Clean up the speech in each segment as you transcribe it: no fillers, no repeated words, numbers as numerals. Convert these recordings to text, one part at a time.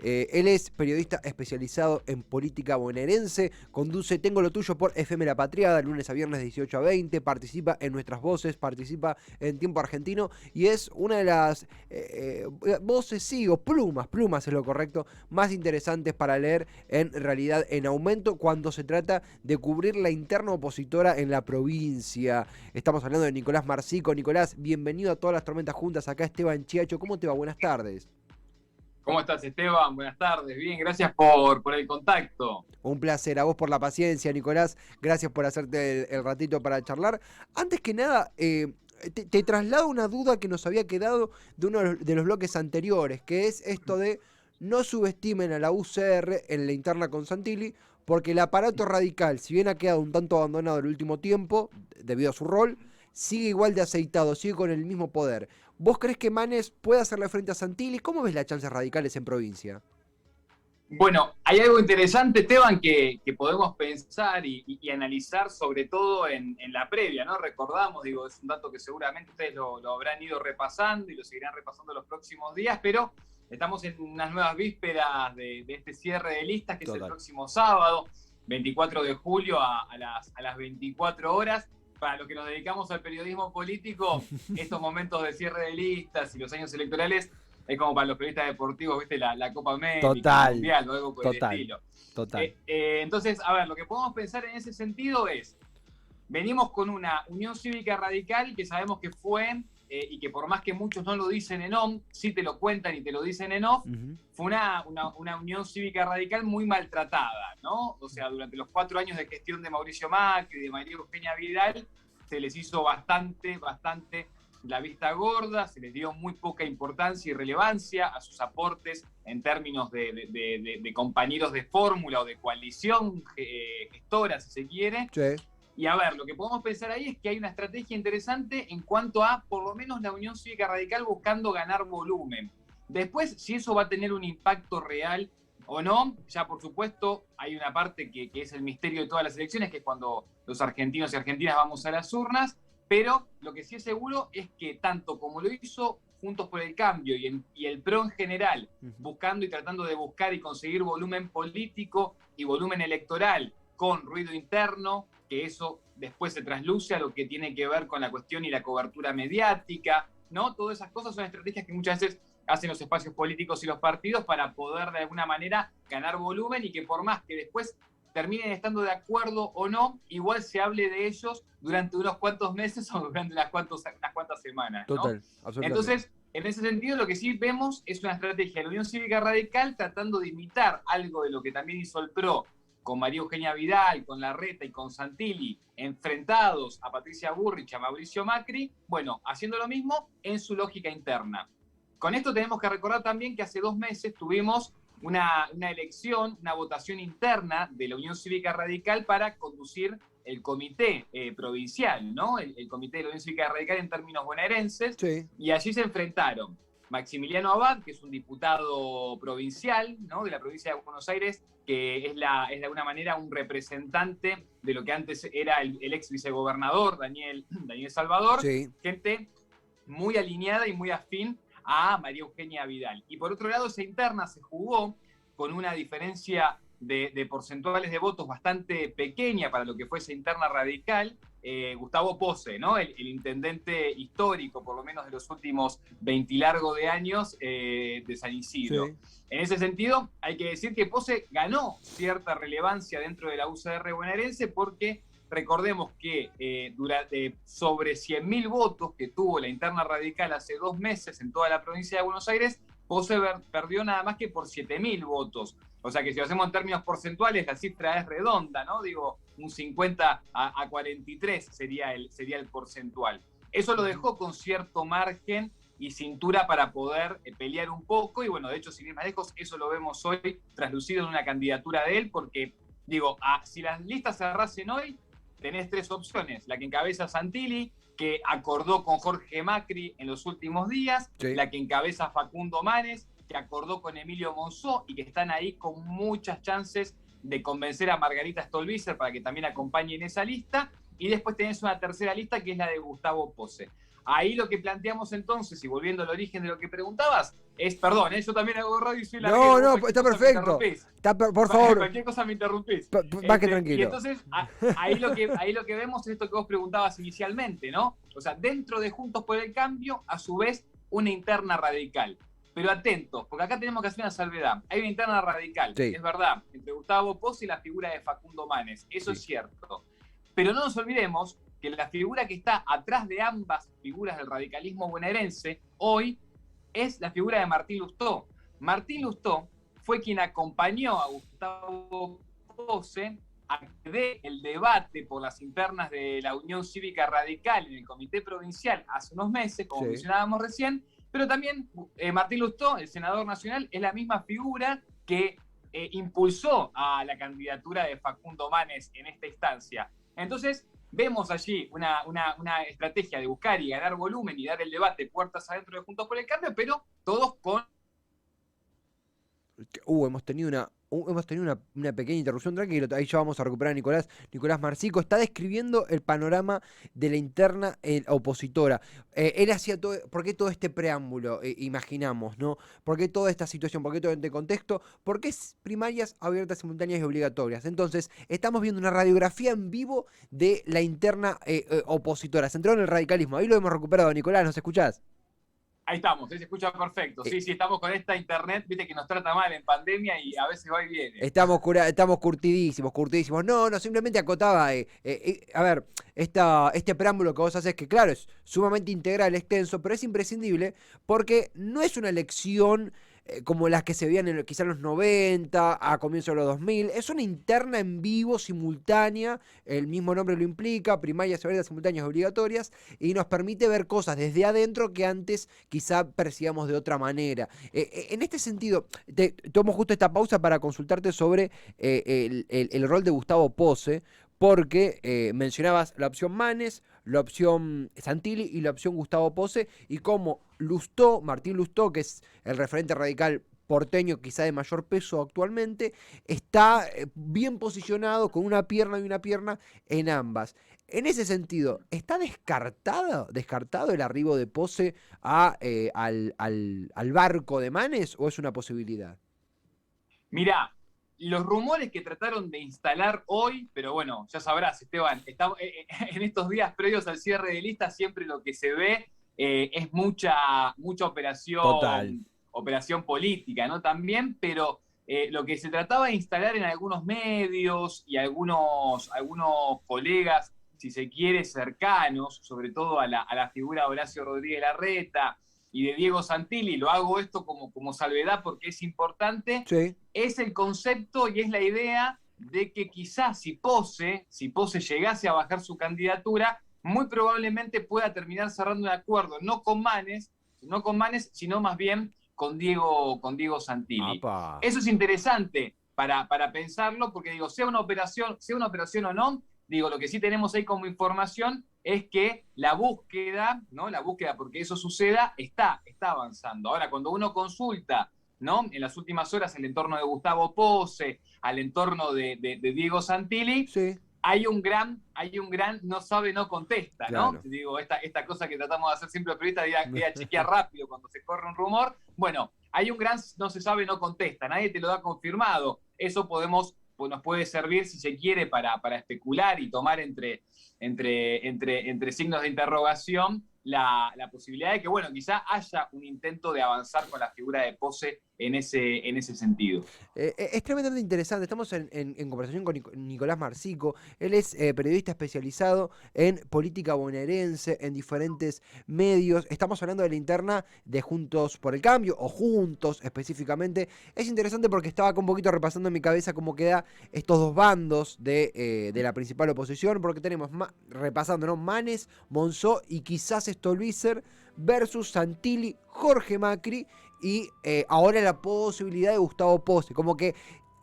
Él es periodista especializado en política bonaerense, conduce Tengo lo tuyo por FM La Patriada, lunes a viernes de 18 a 20, participa en Nuestras Voces, participa en Tiempo Argentino y es una de las voces, sí, o plumas es lo correcto, más interesantes para leer en realidad en aumento cuando se trata de cubrir la interna opositora en la provincia. Estamos hablando de Nicolás Marsico. Nicolás, bienvenido a Todas las Tormentas Juntas, acá Esteban Chiacho, ¿cómo te va? Buenas tardes. ¿Cómo estás, Esteban? Buenas tardes. Bien, gracias por el contacto. Un placer, a vos por la paciencia, Nicolás. Gracias por hacerte el ratito para charlar. Antes que nada, te traslado una duda que nos había quedado de uno de los bloques anteriores, que es esto de no subestimen a la UCR en la interna con Santilli, porque el aparato radical, si bien ha quedado un tanto abandonado el último tiempo, debido a su rol, sigue igual de aceitado, sigue con el mismo poder. ¿Vos crees que Manes puede hacerle frente a Santilli? ¿Cómo ves las chances radicales en provincia? Bueno, hay algo interesante, Esteban, que podemos pensar y analizar, sobre todo en la previa, ¿no? Recordamos, digo, es un dato que seguramente ustedes lo habrán ido repasando y lo seguirán repasando los próximos días, pero estamos en unas nuevas vísperas de este cierre de listas, que Total. es el próximo sábado, 24 de julio a las 24 horas. Para los que nos dedicamos al periodismo político, estos momentos de cierre de listas y los años electorales es como para los periodistas deportivos, ¿viste? La Copa América, el Total, Mundial o algo por el total, estilo. total. Entonces, a ver, lo que podemos pensar en ese sentido es, venimos con una Unión Cívica Radical que sabemos que fue, y que por más que muchos no lo dicen en on, sí te lo cuentan y te lo dicen en off, fue una Unión Cívica Radical muy maltratada, ¿no? O sea, durante los 4 años de gestión de Mauricio Macri y de María Eugenia Vidal, se les hizo bastante la vista gorda, se les dio muy poca importancia y relevancia a sus aportes en términos de compañeros de fórmula o de coalición gestora, si se quiere. Sí. Y a ver, lo que podemos pensar ahí es que hay una estrategia interesante en cuanto a, por lo menos, la Unión Cívica Radical buscando ganar volumen. Después, si eso va a tener un impacto real o no, ya por supuesto hay una parte que es el misterio de todas las elecciones, que es cuando los argentinos y argentinas vamos a las urnas, pero lo que sí es seguro es que tanto como lo hizo Juntos por el Cambio y el PRO en general, buscando y tratando de buscar y conseguir volumen político y volumen electoral con ruido interno, que eso después se trasluce a lo que tiene que ver con la cuestión y la cobertura mediática, ¿no? Todas esas cosas son estrategias que muchas veces hacen los espacios políticos y los partidos para poder de alguna manera ganar volumen y que por más que después terminen estando de acuerdo o no, igual se hable de ellos durante unos cuantos meses o durante unas cuantas semanas, ¿no? Total, absolutamente. Entonces, en ese sentido, lo que sí vemos es una estrategia de la Unión Cívica Radical tratando de imitar algo de lo que también hizo el PRO con María Eugenia Vidal, con Larreta y con Santilli, enfrentados a Patricia Burrich, a Mauricio Macri, bueno, haciendo lo mismo en su lógica interna. Con esto tenemos que recordar también que hace 2 meses tuvimos una elección, una votación interna de la Unión Cívica Radical para conducir el comité provincial, ¿no? El comité de la Unión Cívica Radical en términos bonaerenses, Sí. y allí se enfrentaron Maximiliano Abad, que es un diputado provincial, ¿no? De la provincia de Buenos Aires, que es de alguna manera un representante de lo que antes era el ex vicegobernador Daniel Salvador, Sí. gente muy alineada y muy afín a María Eugenia Vidal. Y por otro lado, esa interna se jugó con una diferencia de porcentuales de votos bastante pequeña para lo que fue esa interna radical. Gustavo Pose, ¿no? El intendente histórico, por lo menos de los últimos 20 y largo de años, de San Isidro. Sí. En ese sentido, hay que decir que Pose ganó cierta relevancia dentro de la UCR bonaerense porque recordemos que sobre 100.000 votos que tuvo la interna radical hace 2 meses en toda la provincia de Buenos Aires, Pose perdió nada más que por 7.000 votos. O sea que si lo hacemos en términos porcentuales, la cifra es redonda, ¿no? Digo, un 50 a 43 sería el porcentual. Eso lo dejó con cierto margen y cintura para poder pelear un poco. Y bueno, de hecho, sin ir más lejos, eso lo vemos hoy traslucido en una candidatura de él, porque, digo, si las listas se cerrasen hoy, tenés 3 opciones. La que encabeza Santilli, que acordó con Jorge Macri en los últimos días, Sí. la que encabeza Facundo Manes, que acordó con Emilio Monzó y que están ahí con muchas chances de convencer a Margarita Stolbizer para que también acompañe en esa lista. Y después tenés una tercera lista que es la de Gustavo Pose. Ahí lo que planteamos entonces, y volviendo al origen de lo que preguntabas, Perdón, yo también hago radio y soy la No, regla, no, está perfecto. Por favor, Cualquier cosa me interrumpís. más que Y tranquilo. entonces, ahí lo que vemos es esto que vos preguntabas inicialmente, ¿no? O sea, dentro de Juntos por el Cambio, a su vez, una interna radical. Pero atentos, porque acá tenemos que hacer una salvedad. Hay una interna radical, Sí. es verdad, entre Gustavo Posse y la figura de Facundo Manes. Eso Sí. es cierto. Pero no nos olvidemos que la figura que está atrás de ambas figuras del radicalismo bonaerense hoy es la figura de Martín Lustó. Martín Lustó fue quien acompañó a Gustavo Posse a que dé el debate por las internas de la Unión Cívica Radical en el Comité Provincial hace unos meses, como Sí. mencionábamos recién, pero también Martín Lustó, el senador nacional, es la misma figura que impulsó a la candidatura de Facundo Manes en esta instancia. Entonces, vemos allí una estrategia de buscar y ganar volumen y dar el debate puertas adentro de Juntos por el Cambio, pero todos con... Hemos tenido una pequeña interrupción, tranquilo, ahí ya vamos a recuperar a Nicolás Marsico. Está describiendo el panorama de la interna opositora. Él hacía todo, ¿por qué todo este preámbulo? Imaginamos, ¿no? ¿Por qué toda esta situación? ¿Por qué todo este contexto? ¿Por qué primarias abiertas, simultáneas y obligatorias? Entonces, estamos viendo una radiografía en vivo de la interna opositora, centrado en el radicalismo. Ahí lo hemos recuperado, Nicolás, ¿nos escuchás? Ahí estamos, se escucha perfecto. Sí, estamos con esta internet, viste que nos trata mal en pandemia y a veces va y viene. Estamos curtidísimos. No, simplemente acotaba. A ver, este preámbulo que vos haces, que claro, es sumamente integral, extenso, pero es imprescindible porque no es una elección como las que se veían quizás en los 90, a comienzos de los 2000. Es una interna en vivo, simultánea, el mismo nombre lo implica, primarias, abiertas, simultáneas, obligatorias, y nos permite ver cosas desde adentro que antes quizá percibíamos de otra manera. En este sentido, tomo justo esta pausa para consultarte sobre el rol de Gustavo Posse, porque mencionabas la opción Manes, la opción Santilli y la opción Gustavo Posse, y cómo Martín Lustó, que es el referente radical porteño quizá de mayor peso actualmente, está bien posicionado con una pierna y una pierna en ambas. En ese sentido, ¿está descartado el arribo de Posse al barco de Manes o es una posibilidad? Mirá, los rumores que trataron de instalar hoy, pero bueno, ya sabrás, Esteban, en estos días previos al cierre de lista siempre lo que se ve es mucha Total. operación política, ¿no? También, pero lo que se trataba de instalar en algunos medios y algunos colegas, si se quiere, cercanos, sobre todo a la figura de Horacio Rodríguez Larreta y de Diego Santilli, lo hago esto como salvedad porque es importante, Sí. es el concepto y es la idea de que quizás si Posse llegase a bajar su candidatura, muy probablemente pueda terminar cerrando un acuerdo, no con Manes, sino más bien con Diego Santilli. Apa. Eso es interesante para pensarlo, porque digo, sea una operación o no, digo, lo que sí tenemos ahí como información es que la búsqueda, ¿no? La búsqueda porque eso suceda, está avanzando. Ahora, cuando uno consulta, ¿no? En las últimas horas el entorno de Gustavo Posse, al entorno de Diego Santilli, Sí. hay un gran no sabe, no contesta, ¿no? Claro. Digo, esta cosa que tratamos de hacer siempre los periodistas, de chequear rápido cuando se corre un rumor. Bueno, hay un gran no se sabe, no contesta, nadie te lo da confirmado. Eso nos puede servir, si se quiere, para especular y tomar entre signos de interrogación la posibilidad de que, bueno, quizá haya un intento de avanzar con la figura de Posse en ese sentido. Es tremendamente interesante. Estamos en conversación con Nicolás Marsico. Él es periodista especializado en política bonaerense, en diferentes medios. Estamos hablando de la interna de Juntos por el Cambio, o Juntos específicamente. Es interesante porque estaba un poquito repasando en mi cabeza cómo queda estos dos bandos de la principal oposición, porque tenemos, repasando, ¿no? Manes, Monzó y quizás Stolbizer versus Santilli, Jorge Macri y ahora la posibilidad de Gustavo Posse, como que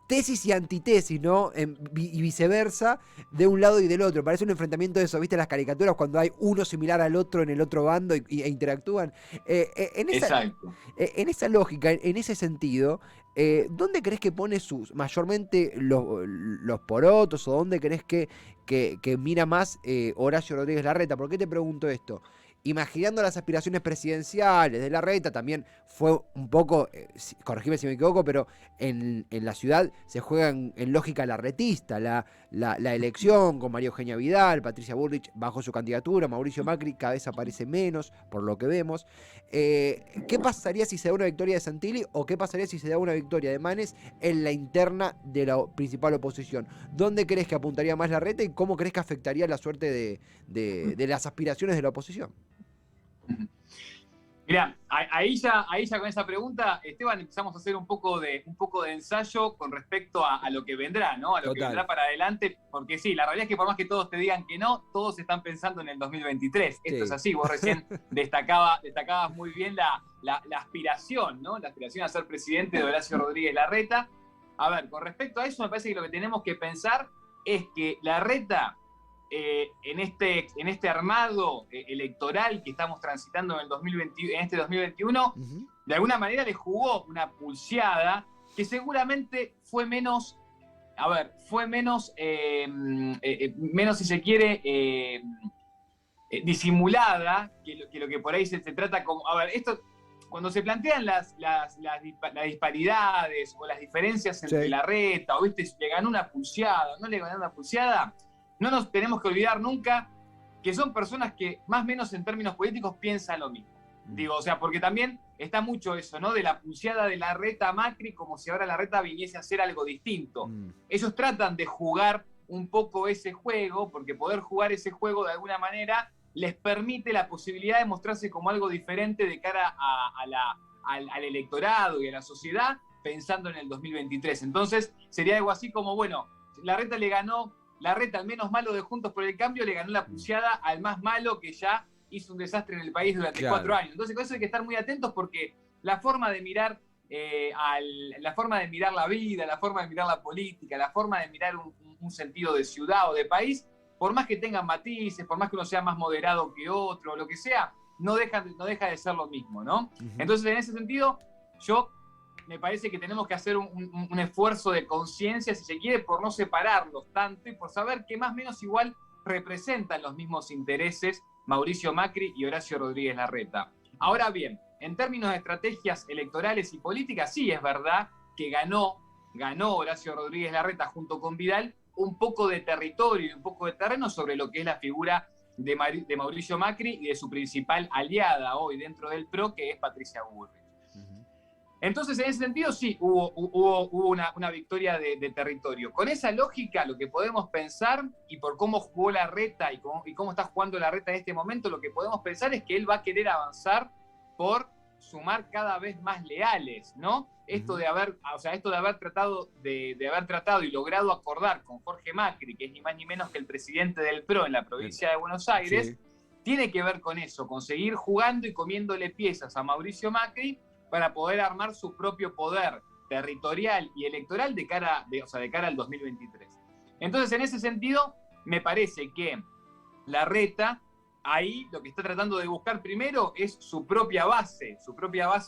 tesis y antitesis, ¿no? Y viceversa, de un lado y del otro. Parece un enfrentamiento de eso, ¿viste? Las caricaturas cuando hay uno similar al otro en el otro bando e interactúan. Exacto. En esa lógica, en ese sentido, ¿dónde crees que pone mayormente los porotos o dónde crees que mira más Horacio Rodríguez Larreta? ¿Por qué te pregunto esto? imaginando las aspiraciones presidenciales de Larreta, también fue un poco, corregime si me equivoco, pero en la ciudad se juega en lógica larretista, la elección con María Eugenia Vidal, Patricia Bullrich bajó su candidatura, Mauricio Macri cada vez aparece menos, por lo que vemos. ¿Qué pasaría si se da una victoria de Santilli o qué pasaría si se da una victoria de Manes en la interna de la principal oposición? ¿Dónde crees que apuntaría más Larreta y cómo crees que afectaría la suerte de las aspiraciones de la oposición? Mirá, ahí ya con esa pregunta, Esteban, empezamos a hacer un poco de ensayo con respecto a lo que vendrá, ¿no? A lo que vendrá para adelante, porque sí, la realidad es que por más que todos te digan que no, todos están pensando en el 2023. Esto es así, vos recién destacabas muy bien la aspiración, ¿no? La aspiración a ser presidente de Horacio Rodríguez Larreta. A ver, con respecto a eso, me parece que lo que tenemos que pensar es que Larreta, en este armado electoral que estamos transitando en este 2021, de alguna manera le jugó una pulseada que seguramente fue menos, menos si se quiere, disimulada que lo que por ahí se trata como, a ver, esto, cuando se plantean las disparidades o las diferencias entre Larreta, o viste, le ganó una pulseada, no le ganó una pulseada, no nos tenemos que olvidar nunca que son personas que más o menos en términos políticos piensan lo mismo. Digo, o sea, porque también está mucho eso, ¿no? De la pulseada de Larreta a Macri, como si ahora Larreta viniese a hacer algo distinto. Ellos tratan de jugar un poco ese juego, porque poder jugar ese juego de alguna manera les permite la posibilidad de mostrarse como algo diferente de cara al electorado y a la sociedad, pensando en el 2023. Entonces, sería algo así como, bueno, Larreta al menos malo de Juntos por el Cambio, le ganó la pulseada al más malo que ya hizo un desastre en el país durante 4 años. Entonces, con eso hay que estar muy atentos porque la forma de mirar la forma de mirar la vida, la forma de mirar la política, la forma de mirar un sentido de ciudad o de país, por más que tengan matices, por más que uno sea más moderado que otro, o lo que sea, no deja de ser lo mismo, ¿no? Entonces, en ese sentido, me parece que tenemos que hacer un esfuerzo de conciencia, si se quiere, por no separarlos tanto y por saber que más o menos igual representan los mismos intereses Mauricio Macri y Horacio Rodríguez Larreta. Ahora bien, en términos de estrategias electorales y políticas, sí es verdad que ganó Horacio Rodríguez Larreta junto con Vidal un poco de territorio y un poco de terreno sobre lo que es la figura de Mauricio Macri y de su principal aliada hoy dentro del PRO, que es Patricia Bullrich. Entonces, en ese sentido, sí, hubo una victoria de territorio. Con esa lógica, lo que podemos pensar, y por cómo jugó Larreta y cómo está jugando Larreta en este momento, lo que podemos pensar es que él va a querer avanzar por sumar cada vez más leales, ¿no? Esto de haber tratado y logrado acordar con Jorge Macri, que es ni más ni menos que el presidente del PRO en la provincia de Buenos Aires, tiene que ver con eso, con seguir jugando y comiéndole piezas a Mauricio Macri para poder armar su propio poder territorial y electoral de cara al 2023. Entonces, en ese sentido, me parece que Larreta ahí lo que está tratando de buscar primero es su propia base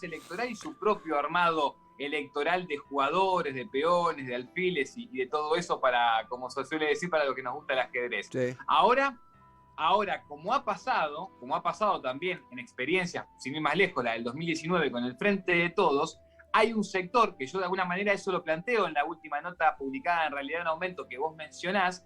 electoral y su propio armado electoral de jugadores, de peones, de alfiles y de todo eso para, como se suele decir, para lo que nos gusta el ajedrez. Ahora, como ha pasado también en experiencias, sin ir más lejos, la del 2019 con el Frente de Todos, hay un sector, que yo de alguna manera eso lo planteo en la última nota publicada en Realidad en Aumento que vos mencionás,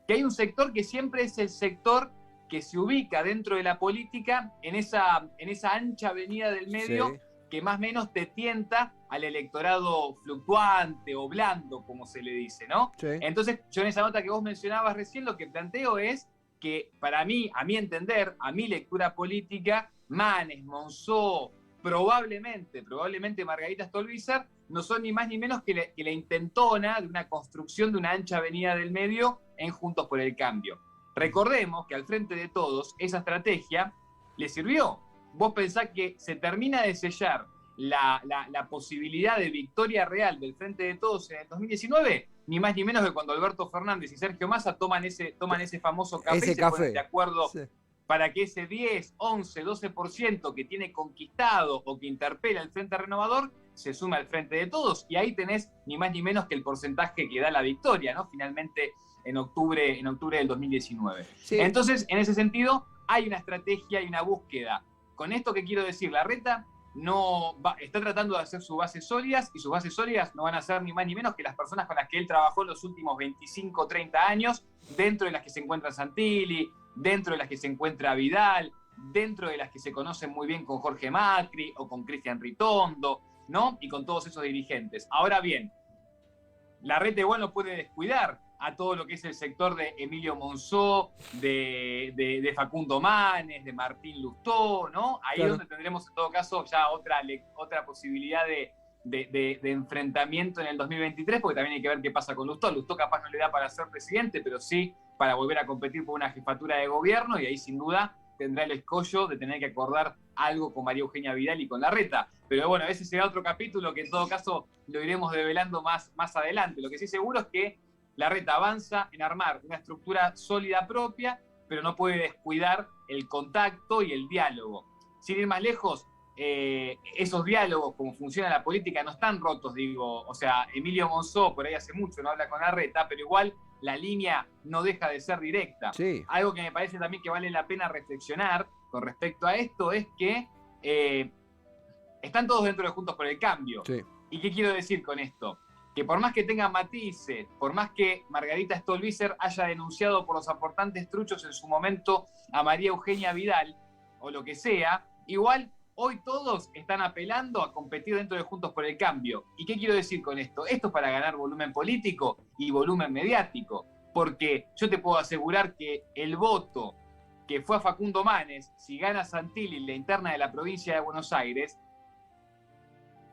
que hay un sector que siempre es el sector que se ubica dentro de la política en esa ancha avenida del medio que más o menos te tienta al electorado fluctuante o blando, como se le dice, ¿no? Entonces, yo en esa nota que vos mencionabas recién, lo que planteo es que para mí, a mi entender, a mi lectura política, Manes, Monzó, probablemente Margarita Stolbizer, no son ni más ni menos que la intentona de una construcción de una ancha avenida del medio en Juntos por el Cambio. Recordemos que al Frente de Todos esa estrategia le sirvió. Vos pensás que se termina de sellar la posibilidad de victoria real del Frente de Todos en el 2019, ni más ni menos que cuando Alberto Fernández y Sergio Massa toman ese famoso café y se ponen de acuerdo para que ese 10, 11, 12% que tiene conquistado o que interpela el Frente Renovador se sume al Frente de Todos, y ahí tenés ni más ni menos que el porcentaje que da la victoria, ¿no? Finalmente en octubre del 2019. Entonces, en ese sentido, hay una estrategia, hay una búsqueda. Con esto, ¿qué quiero decir? Larreta está tratando de hacer sus bases sólidas, y sus bases sólidas no van a ser ni más ni menos que las personas con las que él trabajó en los últimos 25 o 30 años, dentro de las que se encuentra Santilli, dentro de las que se encuentra Vidal, dentro de las que se conocen muy bien con Jorge Macri o con Cristian Ritondo, ¿no? Y con todos esos dirigentes. Ahora bien, Larreta igual no puede descuidar a todo lo que es el sector de Emilio Monzó, de Facundo Manes, de Martín Lustó, ¿no? Ahí es donde tendremos en todo caso ya otra posibilidad de enfrentamiento en el 2023, porque también hay que ver qué pasa con Lustó. Lustó capaz no le da para ser presidente, pero sí para volver a competir por una jefatura de gobierno, y ahí sin duda tendrá el escollo de tener que acordar algo con María Eugenia Vidal y con Larreta. Pero bueno, ese será otro capítulo que en todo caso lo iremos develando más adelante. Lo que sí seguro es que Larreta avanza en armar una estructura sólida propia, pero no puede descuidar el contacto y el diálogo. Sin ir más lejos, esos diálogos, como funciona la política, no están rotos, digo. O sea, Emilio Monzó por ahí hace mucho no habla con Larreta, pero igual la línea no deja de ser directa. Sí. Algo que me parece también que vale la pena reflexionar con respecto a esto es que están todos dentro de Juntos por el Cambio. Sí. ¿Y qué quiero decir con esto? Que por más que tengan matices, por más que Margarita Stolbizer haya denunciado por los aportantes truchos en su momento a María Eugenia Vidal, o lo que sea, igual hoy todos están apelando a competir dentro de Juntos por el Cambio. ¿Y qué quiero decir con esto? Esto es para ganar volumen político y volumen mediático, porque yo te puedo asegurar que el voto que fue a Facundo Manes, si gana Santilli la interna de la provincia de Buenos Aires,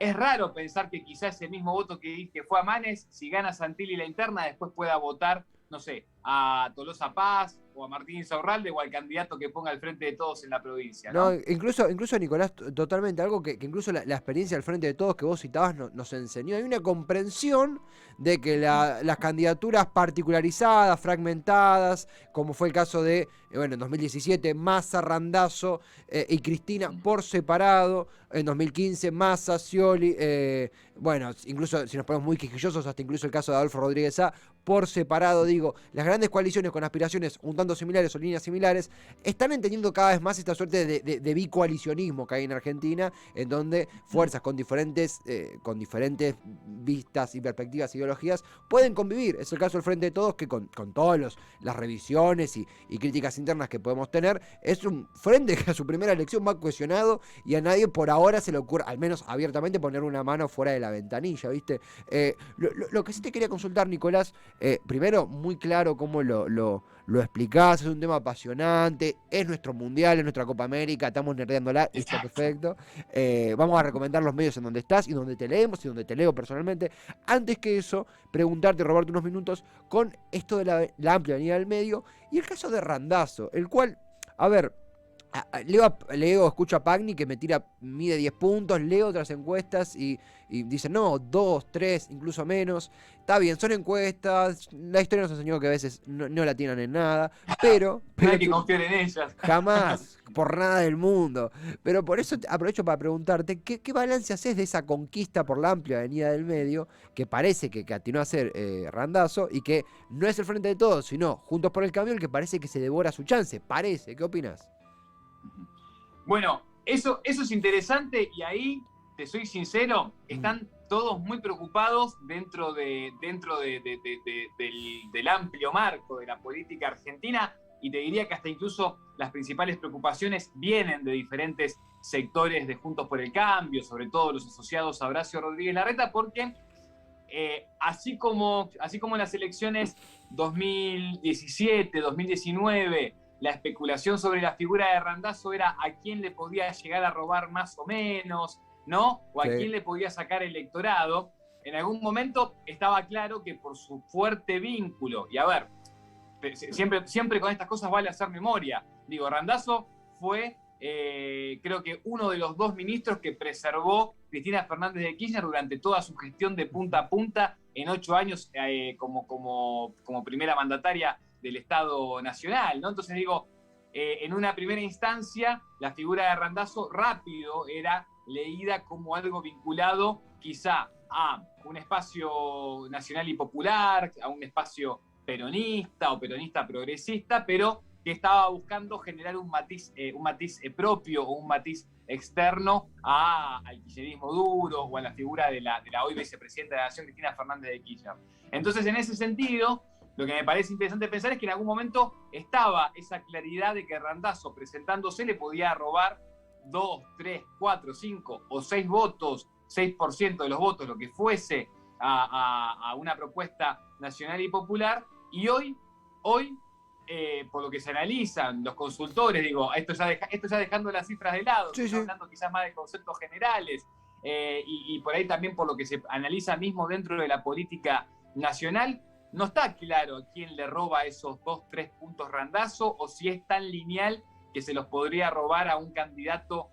es raro pensar que quizás ese mismo voto que fue a Manes, si gana Santilli la interna, después pueda votar, no sé, a Tolosa Paz o a Martín Insaurralde o al candidato que ponga al frente de todos en la provincia, ¿no? Incluso Nicolás, totalmente, algo que incluso la experiencia al frente de todos que vos citabas nos enseñó. Hay una comprensión de que las candidaturas particularizadas, fragmentadas, como fue el caso de, en 2017, Massa, Randazzo y Cristina por separado, en 2015, Massa, Scioli, incluso si nos ponemos muy quisquillosos, hasta incluso el caso de Adolfo Rodríguez Sá, por separado, digo, las grandes coaliciones con aspiraciones un tanto similares o líneas similares, están entendiendo cada vez más esta suerte de bicoalicionismo que hay en Argentina, en donde fuerzas con diferentes vistas y perspectivas, ideologías, pueden convivir. Es el caso del Frente de Todos, que con todas las revisiones y críticas internas que podemos tener, es un frente que a su primera elección va cohesionado y a nadie por ahora se le ocurre, al menos abiertamente, poner una mano fuera de la ventanilla, ¿viste? Lo que sí te quería consultar, Nicolás, primero, muy claro cómo lo explicás, es un tema apasionante, es nuestro mundial, es nuestra Copa América, estamos nerdeándola, está perfecto. Vamos a recomendar los medios en donde estás y donde te leemos y donde te leo personalmente. Antes que eso, preguntarte, robarte unos minutos con esto de la amplia avenida del medio y el caso de Randazzo, el cual, a ver, escucho a Pagni que mide 10 puntos, leo otras encuestas y dicen, no, 2, 3, incluso menos. Está bien, son encuestas, la historia nos enseñó que a veces no la tienen en nada, pero no hay que confiar en ellas. Jamás, por nada del mundo. Pero por eso aprovecho para preguntarte, ¿qué balance haces de esa conquista por la amplia avenida del medio, que parece que atinó a ser Randazzo, y que no es el Frente de Todos, sino Juntos por el Cambio, el que parece que se devora su chance? Parece, ¿qué opinas? Bueno, eso es interesante, y ahí, te soy sincero, están todos muy preocupados dentro del amplio marco de la política argentina, y te diría que hasta incluso las principales preocupaciones vienen de diferentes sectores de Juntos por el Cambio, sobre todo los asociados a Horacio Rodríguez Larreta, porque así como en las elecciones 2017, 2019, la especulación sobre la figura de Randazzo era a quién le podía llegar a robar más o menos, ¿no? O a quién le podía sacar electorado. En algún momento estaba claro que por su fuerte vínculo, y a ver, siempre con estas cosas vale hacer memoria. Digo, Randazzo fue, creo que uno de los 2 ministros que preservó Cristina Fernández de Kirchner durante toda su gestión de punta a punta en 8 años como primera mandataria del Estado Nacional, ¿no? Entonces digo, en una primera instancia, la figura de Randazzo rápido era leída como algo vinculado quizá a un espacio nacional y popular, a un espacio peronista o peronista progresista, pero que estaba buscando generar un matiz propio o un matiz externo al kirchnerismo duro o a la figura de la hoy vicepresidenta de la Nación, Cristina Fernández de Kirchner. Entonces, en ese sentido, lo que me parece interesante pensar es que en algún momento estaba esa claridad de que Randazzo, presentándose, le podía robar 2, 3, 4, 5 o 6 votos, 6% de los votos, lo que fuese, a una propuesta nacional y popular. Y hoy por lo que se analizan los consultores, digo, esto ya dejando las cifras de lado, Sí, sí. hablando quizás más de conceptos generales, y por ahí también por lo que se analiza mismo dentro de la política nacional, no está claro a quién le roba esos 2, 3 puntos Randazzo, o si es tan lineal que se los podría robar a un candidato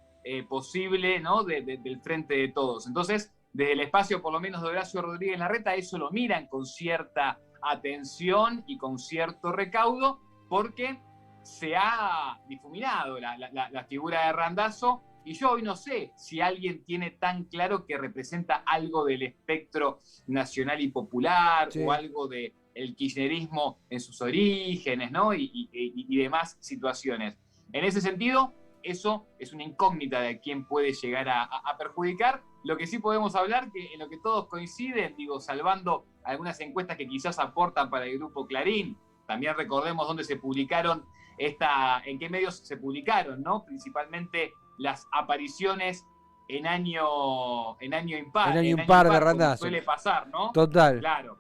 posible, ¿no? del Frente de Todos. Entonces, desde el espacio, por lo menos de Horacio Rodríguez Larreta, eso lo miran con cierta atención y con cierto recaudo, porque se ha difuminado la figura de Randazzo, y yo hoy no sé si alguien tiene tan claro que representa algo del espectro nacional y popular, Sí. o algo del kirchnerismo en sus orígenes, ¿no? y demás situaciones. En ese sentido, eso es una incógnita de quién puede llegar a perjudicar. Lo que sí podemos hablar, que en lo que todos coinciden, digo, salvando algunas encuestas que quizás aportan para el Grupo Clarín, también recordemos dónde se publicaron, en qué medios se publicaron, ¿no? Principalmente las apariciones en año impar. En año impar de como Randazzo. suele pasar, ¿no? Total. Claro.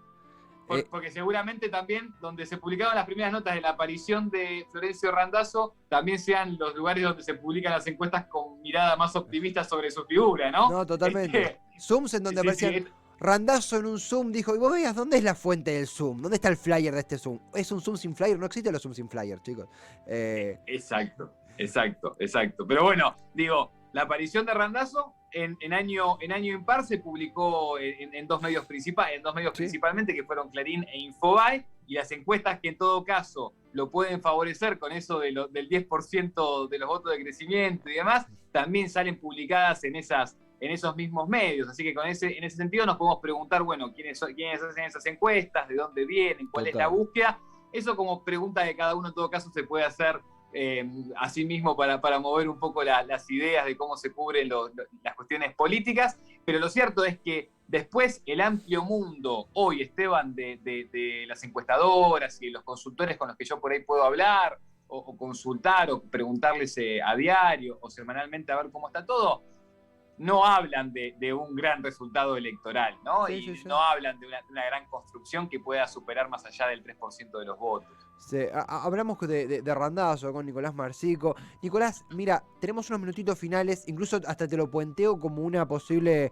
Porque seguramente también donde se publicaban las primeras notas de la aparición de Florencio Randazzo, también sean los lugares donde se publican las encuestas con mirada más optimista sobre su figura, ¿no? No, totalmente. Zooms en donde aparecían Randazzo en un Zoom, dijo, y vos veías, ¿dónde es la fuente del Zoom? ¿Dónde está el flyer de este Zoom? ¿Es un Zoom sin flyer? No existen los Zoom sin flyer, chicos. Exacto. Pero bueno, digo, la aparición de Randazzo en año impar se publicó en dos medios principales, Sí. principalmente, que fueron Clarín e Infobae, y las encuestas que en todo caso lo pueden favorecer con eso del 10% de los votos de crecimiento y demás, también salen publicadas en esos mismos medios. Así que en ese sentido nos podemos preguntar, bueno, ¿quiénes hacen esas encuestas? ¿De dónde vienen? ¿Cuál es la búsqueda? Eso como pregunta de cada uno en todo caso se puede hacer así mismo para mover un poco las ideas de cómo se cubren las cuestiones políticas. Pero lo cierto es que después el amplio mundo, hoy, Esteban, de las encuestadoras y de los consultores con los que yo por ahí puedo hablar, o consultar, o preguntarles a diario o semanalmente a ver cómo está todo, no hablan de un gran resultado electoral, ¿no? Sí. No hablan de una gran construcción que pueda superar más allá del 3% de los votos. Sí, hablamos de Randazzo con Nicolás Marsico. Nicolás, mira, tenemos unos minutitos finales, incluso hasta te lo puenteo como una posible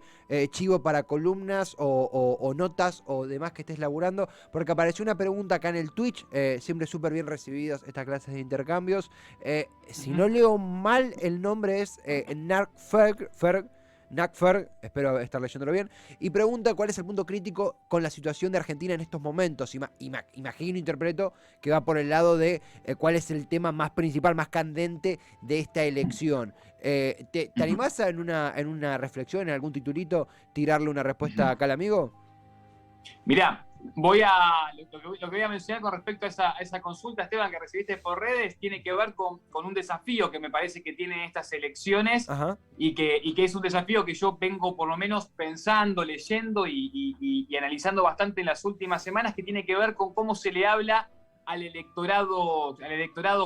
chivo para columnas o notas o demás que estés laburando, porque apareció una pregunta acá en el Twitch, siempre súper bien recibidos estas clases de intercambios. Si no leo mal, el nombre es Nakferg, espero estar leyéndolo bien, y pregunta cuál es el punto crítico con la situación de Argentina en estos momentos. Imagino, interpreto, que va por el lado de cuál es el tema más principal, más candente de esta elección. ¿Te animás en una reflexión, en algún titulito, tirarle una respuesta acá al amigo? Mirá, lo que voy a mencionar con respecto a esa consulta, Esteban, que recibiste por redes, tiene que ver con un desafío que me parece que tienen estas elecciones. Ajá. Y que es un desafío que yo vengo por lo menos pensando, leyendo y analizando bastante en las últimas semanas, que tiene que ver con cómo se le habla al electorado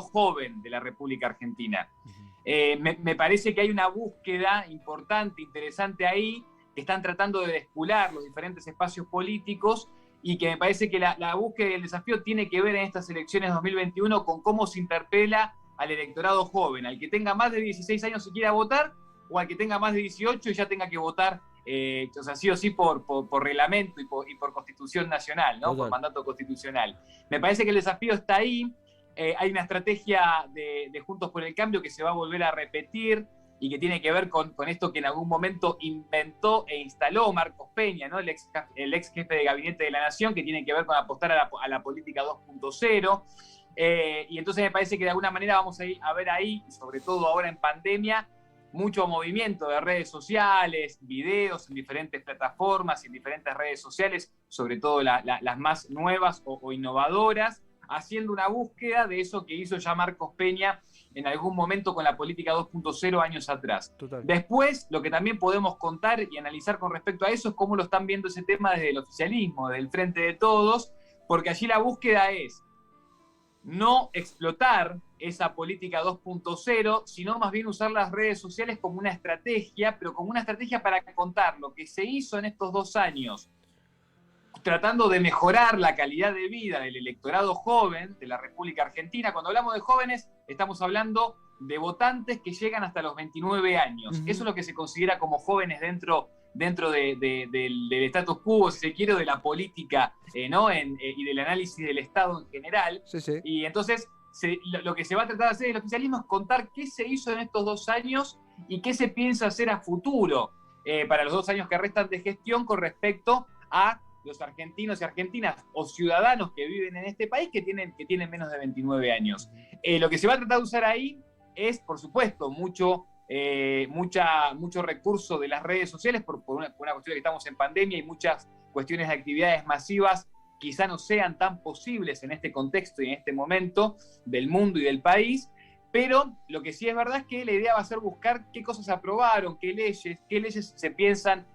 joven de la República Argentina. Me parece que hay una búsqueda importante, interesante ahí, que están tratando de despular los diferentes espacios políticos, y que me parece que la búsqueda y el desafío tiene que ver en estas elecciones 2021 con cómo se interpela al electorado joven, al que tenga más de 16 años y quiera votar, o al que tenga más de 18 y ya tenga que votar, o sea, sí o sí por reglamento y por Constitución Nacional, ¿no? Por mandato constitucional. Me parece que el desafío está ahí. Hay una estrategia de Juntos por el Cambio que se va a volver a repetir, y que tiene que ver con esto que en algún momento inventó e instaló Marcos Peña, ¿no? el ex jefe de gabinete de la Nación, que tiene que ver con apostar a la política 2.0. Y entonces me parece que de alguna manera vamos a ver ahí, sobre todo ahora en pandemia, mucho movimiento de redes sociales, videos en diferentes plataformas y en diferentes redes sociales, sobre todo las más nuevas o innovadoras, haciendo una búsqueda de eso que hizo ya Marcos Peña en algún momento con la política 2.0 años atrás. Total. Después, lo que también podemos contar y analizar con respecto a eso es cómo lo están viendo ese tema desde el oficialismo, del Frente de Todos, porque allí la búsqueda es no explotar esa política 2.0, sino más bien usar las redes sociales como una estrategia, pero como una estrategia para contar lo que se hizo en estos 2 años, tratando de mejorar la calidad de vida del electorado joven de la República Argentina. Cuando hablamos de jóvenes, estamos hablando de votantes que llegan hasta los 29 años. Eso es lo que se considera como jóvenes dentro del status quo, si se quiere, de la política, ¿no? Y del análisis del Estado en general. Sí, sí. Y entonces lo que se va a tratar de hacer en el oficialismo es contar qué se hizo en estos 2 años y qué se piensa hacer a futuro para los 2 años que restan de gestión con respecto a los argentinos y argentinas o ciudadanos que viven en este país que tienen menos de 29 años. Lo que se va a tratar de usar ahí es, por supuesto, mucho recurso de las redes sociales por una cuestión de que estamos en pandemia y muchas cuestiones de actividades masivas quizá no sean tan posibles en este contexto y en este momento del mundo y del país, pero lo que sí es verdad es que la idea va a ser buscar qué cosas aprobaron, qué leyes se piensan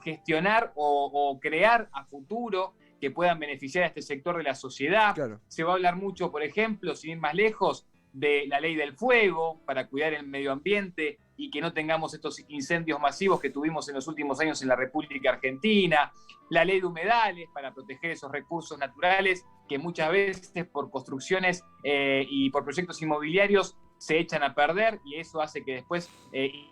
gestionar o crear a futuro que puedan beneficiar a este sector de la sociedad. Claro. Se va a hablar mucho, por ejemplo, sin ir más lejos, de la ley del fuego para cuidar el medio ambiente y que no tengamos estos incendios masivos que tuvimos en los últimos años en la República Argentina, la ley de humedales para proteger esos recursos naturales que muchas veces por construcciones y por proyectos inmobiliarios se echan a perder y eso hace que después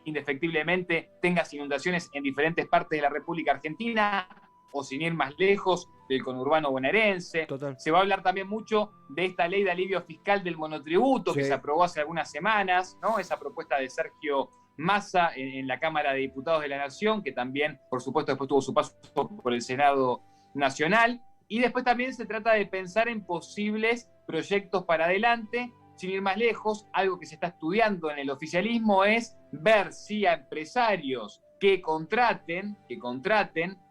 indefectiblemente tengas inundaciones en diferentes partes de la República Argentina o sin ir más lejos del conurbano bonaerense. Total. Se va a hablar también mucho de esta ley de alivio fiscal del monotributo que se aprobó hace algunas semanas, ¿no? Esa propuesta de Sergio Massa en la Cámara de Diputados de la Nación, que también, por supuesto, después tuvo su paso por el Senado Nacional. Y después también se trata de pensar en posibles proyectos para adelante. Sin ir más lejos, algo que se está estudiando en el oficialismo es ver si a empresarios que contraten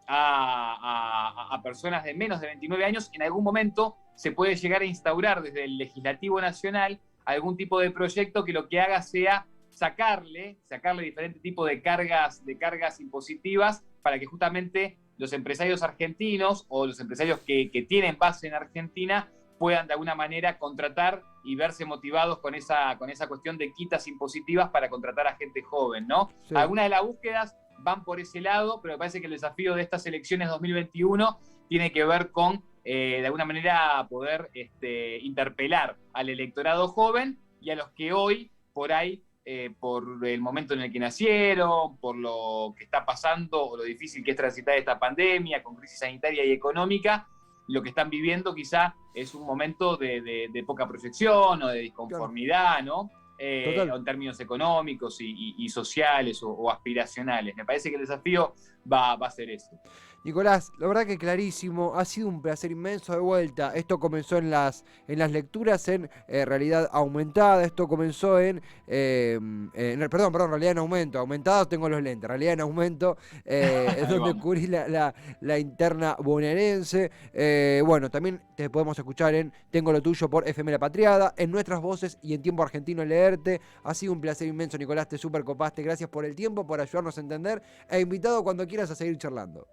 a personas de menos de 29 años, en algún momento se puede llegar a instaurar desde el Legislativo Nacional algún tipo de proyecto que lo que haga sea sacarle diferentes tipos de cargas impositivas para que justamente los empresarios argentinos o los empresarios que tienen base en Argentina puedan de alguna manera contratar y verse motivados con esa cuestión de quitas impositivas para contratar a gente joven, ¿no? Sí. Algunas de las búsquedas van por ese lado, pero me parece que el desafío de estas elecciones 2021 tiene que ver con, de alguna manera, poder interpelar al electorado joven y a los que hoy, por ahí, por el momento en el que nacieron, por lo que está pasando o lo difícil que es transitar esta pandemia con crisis sanitaria y económica, lo que están viviendo quizá es un momento de poca proyección o de disconformidad, ¿no? En términos económicos y sociales o aspiracionales. Me parece que el desafío va a ser ese. Nicolás, la verdad que clarísimo, ha sido un placer inmenso de vuelta. Esto comenzó en las lecturas en realidad aumentada, esto comenzó en realidad en aumento, aumentado tengo los lentes, realidad en aumento, es donde cubrí la interna bonaerense. Bueno, también te podemos escuchar en Tengo lo tuyo por FM La Patriada, en Nuestras Voces y en Tiempo Argentino leerte. Ha sido un placer inmenso, Nicolás, te super copaste, gracias por el tiempo, por ayudarnos a entender, e invitado cuando quieras a seguir charlando.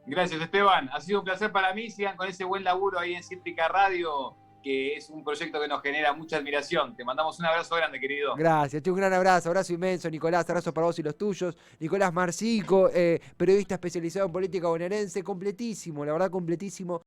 Gracias, Esteban. Ha sido un placer para mí. Sigan con ese buen laburo ahí en Cítrica Radio, que es un proyecto que nos genera mucha admiración. Te mandamos un abrazo grande, querido. Gracias, un gran abrazo inmenso, Nicolás. Abrazo para vos y los tuyos. Nicolás Marsico, periodista especializado en política bonaerense, completísimo, la verdad, completísimo.